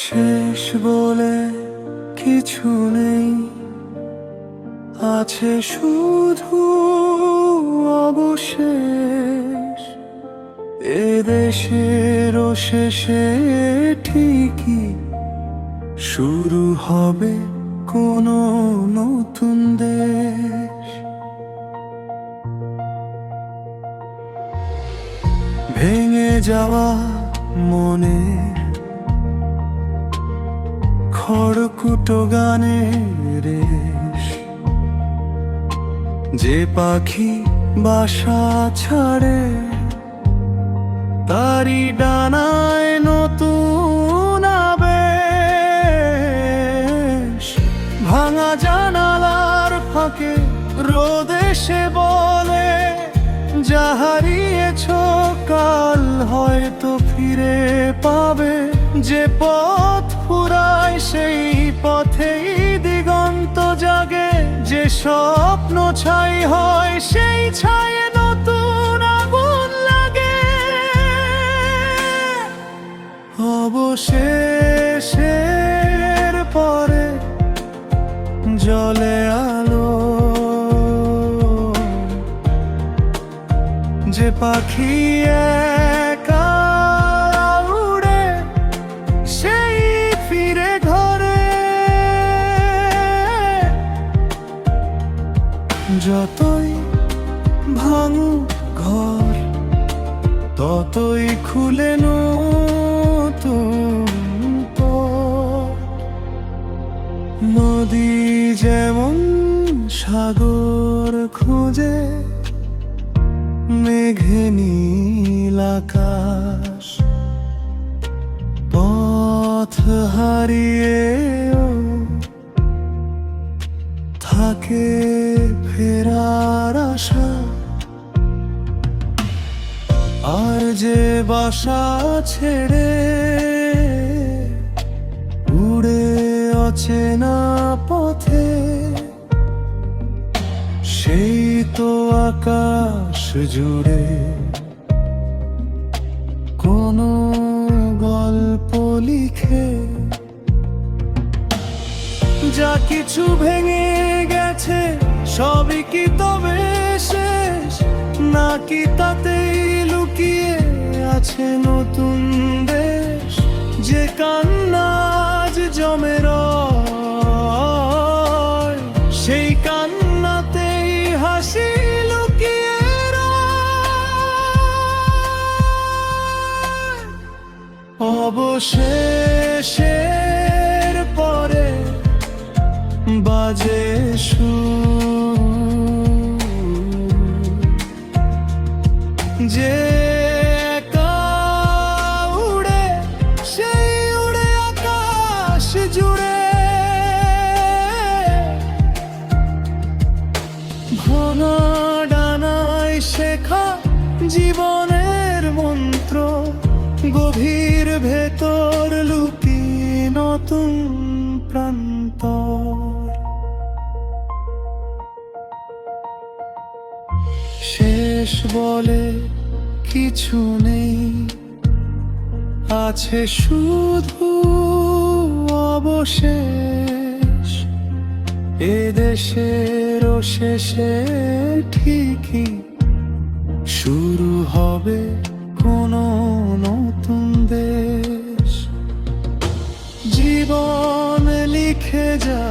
শেষ বলে কিছু নেই, আছে শুধু অবশেষ। এ দেশেরও শেষে ঠিকই শুরু হবে কোনো নতুন দেশ। ভেঙে যাওয়া মনে খড়কুটো গানের রেশ, যে পাখি বাসা ছাড়ে তারি ডানায় নতুন আবেশ। ভাঙা জানালার ফাঁকে রোদ এসে বলে, যা হারিয়েছ কাল হয়তো ফিরে পাবে। যে পথ ফুরায় সেই পথেই দিগন্ত জাগে, যে স্বপ্ন ছাই হয় সেই ছায়ে নতুন আগুন লাগে। অবশেষের পরে জ্বলে আলো, যে পাখি একা উড়ে সেই ফিরে ঘরে। যতই ভাঙুক ঘর ততই খুলে নতুন পথ। নদী যেমন সাগর খুঁজে, মেঘে নীল আকাশ, পথ হারিয়েও থাকে ফেরার আশা। আর যে বাসা ছেড়ে উড়ে অচেনা পথে, সেই তো আকাশ জুড়ে কোনো গল্প লিখে। যা কিছু ভেঙে গেছে সবই কি তবে শেষ, নাকি তাতেই লুকিয়ে আছে নতুন দেশ। যে কান্না আজ জমে রয়, সেই কান্নাতেই হাসি লুকিয়ে রয়। অবশেষের পরে বাজে সুর, যে একা উড়ে সেই উড়ে আকাশ জুড়ে। ভাঙা ডানায় শেখা জীবনের মন্ত্র, গভীর ভেতর লুকিয়ে নতুন প্রান্তর। শেষ বলে কিছু নেই, আছে শুধু অবশেষ। এ দেশেরও শেষে ঠিকই শুরু হবে কোনো নতুন দেশ। জীবন লিখে যা